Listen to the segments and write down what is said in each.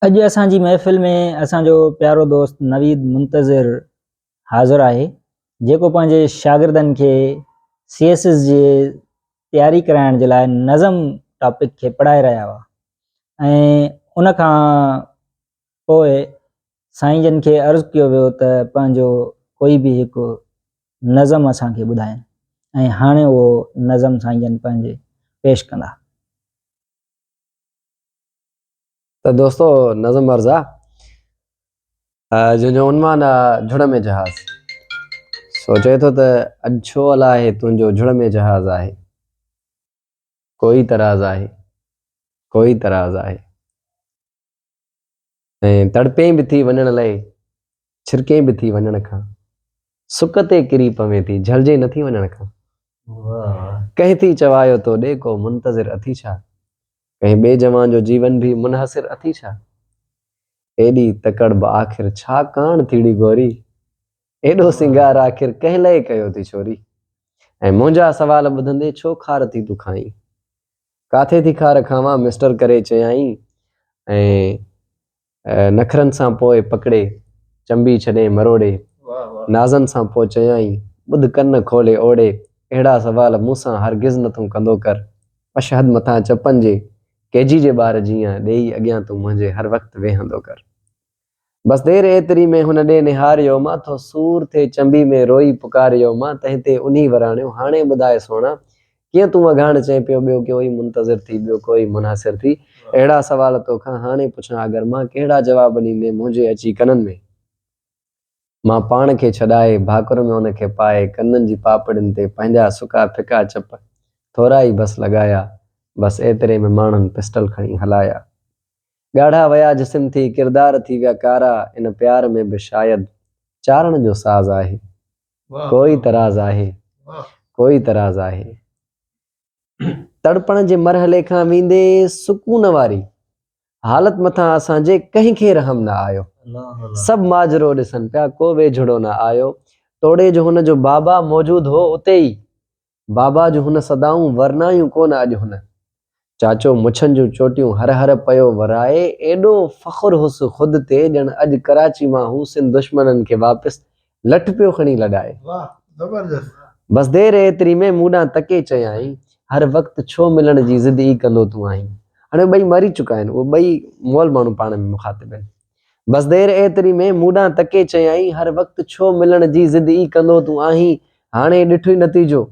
अॼु असांजी महफ़िल में असांजो प्यारो दोस्त नवीद मुंतज़िर हाज़िर आहे, जेको पंहिंजे शागिर्दनि खे CSS जी तयारी कराइण जे लाइ नज़म टॉपिक खे पढ़ाए रहिया हुआ ऐं उन खां पोइ साईं जन खे अर्ज़ु कयो वियो त पंहिंजो कोई बि हिकु नज़म असांखे ॿुधाइनि ऐं हाणे उहो नज़म साईं जन पंहिंजे पेश कंदा। तो दोस्तों नज़म अर्ज़ा जो उन्वान झुड़ में जहाज़ सोचे तो अॼु छो अलाहे तुंहिंजो झुड़ में जहाज़ आहे। कोई तराज़ आहे, कोई तराज़ आहे ऐं तड़पे भी थी वञण लाइ छिरके भी थी वञण खां सुक ते किरी पवे थी झलजे नथी वञण खां। कंहिं थी चवायो तो ॾे को मुंतज़िर अथी छा, कहीं बे जवान जो जीवन भी मुनहसिर अथी छा। एडी तकड़ बि आखिर छा कान थीड़ी गोरी, एडो सिंगार आखिर कंहिं लाइ कयो थी छोरी। ऐं मुंहिंजा सवाल ॿुधंदे छो खार थी तूं खाई, काथे थी खार खावां मिस्टर करे चयाई। ऐं नखरनि सां पोइ पकड़े चंबी छॾे मरोड़े, नाज़नि सां पोइ चयाई ॿुध कन खोले ओड़े। अहिड़ा सवाल मूंसां हरगिज़ न तूं कंदो कर, अशहद मथां चपनि जे केजी जे ॿार जीअं ॾेई अॻियां तूं मुंहिंजे हर वक़्तु वेहंदो कर। बस देर एतिरी में हुन ॾे निहारियो मां थो सूर थे चंबी में रोई पुकारियो मां तंहिं ते उन्ही वराणियो। हाणे ॿुधाए सोना कीअं तूं अघाण चए पियो ॿियो कोई मुंतज़िर थी ॿियो कोई मुनासिर थी। अहिड़ा सवाल तोखां हाणे पुछां अगरि मां कहिड़ा जवाब ॾींदे मुंहिंजे अची कननि में। मां पाण खे छॾाए भाकुर में उनखे पाए कननि जी पापड़ियुनि ते पंहिंजा सुका फिका चप थोरा ई बस लॻाया। बस एतिरे में माण्हुनि पिस्टल खणी हलाया। ॻाढ़ा वया जिस्म थी किरदार थी विया कारा, इन प्यार में भी शायद चारण जो साज़ आहे। कोई तराज़ आहे, कोई तराज़ आहे। तड़पण जे मरहले खां वेंदे सुकून वारी हालत मथां असांजे कंहिंखे रहम न आयो। सब माजरो ॾिसन पिया को वेझड़ो न आयो। तोड़े जो हुन जो बाबा मौजूद हो उते ई, बाबा जो हुन सदाऊं वरनायूं कोन अॼु हुन। चाचो मुछन जूं चोटियूं हर हर पयो वराए, एडो फखुर हुस खुद ते ॼण अॼु कराची मां हू सिंध दुश्मनन के वापस लठ पियो खणी लॾाए। बस देर एतिरी में मूडां तके चयाई हर वक़्तु छो मिलण जी ज़िद ई कंदो तूं आहीं। हाणे ॿई मरी चुका आहिनि, उहे ॿई मोल माण्हू पाण में मुखातिब आहिनि। बस देर एतिरी में मूडां तके चयाई हर वक़्तु छो मिलण जी ज़िद ई कंदो तूं आहीं। हाणे ॾिठो ई नतीजो,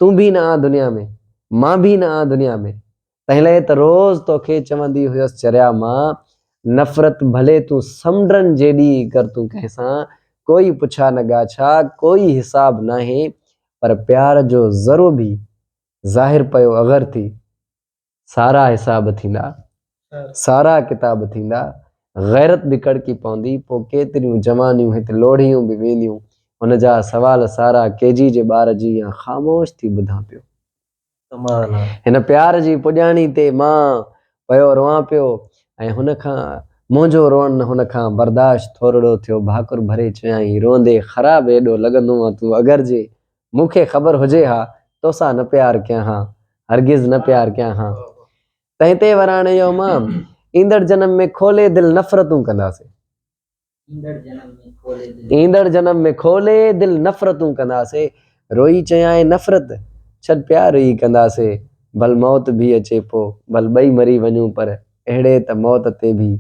तूं भी न आ दुनिया में मां भी न आ दुनिया में। तंहिं लाइ त रोज़ तोखे चवंदी हुयसि चरिया मां, नफ़रत भले तूं समुंडनि जेॾी कर तूं कंहिंसां कोई पुछा न ॻाछा कोई हिसाब नाहे। पर प्यार जो ज़रो भी ज़ाहिर पयो अगर थी सारा हिसाब थींदा, सारा किताब थींदा। गैरत भी कड़की पवंदी पोइ केतिरियूं जवानियूं हिते लोढ़ियूं भी वेंदियूं। हुन जा सवाल सारा केजी जे ॿार जी या ख़ामोश थी ॿुधां पियो। हिन प्यार जी पुॼाणी ते मां पयो रोआं पियो ऐं हुन खां मुंहिंजो रोअण हुन खां बर्दाश्त थोरड़ो थियो। भाकुर भरे चयाई रोंदे ख़राब एॾो लॻंदो आहे तूं अगरि जे मूंखे ख़बर हुजे हा तोसां न प्यार कयां हा, हरगिज़ न प्यार कयां हा। तंहिं ते वराणियो मां ईंदड़ जन्म में खोले दिलि नफ़रतूं कंदासीं। ईंदड़ जन्म में खोले दिलि नफ़रतूं कंदासीं। रोई चयाई नफ़रत छॾ प्यार ई कंदासीं। भल मौत भी अचे पोइ भल ॿई मरी वञूं पर अहिड़े त मौत ते भी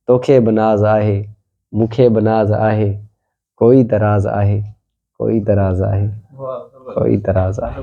तोखे बि नाज़ आहे मूंखे बि नाज़ आहे। कोई तराज़ आहे, कोई तराज़ आहे, कोई तराज़ आहे।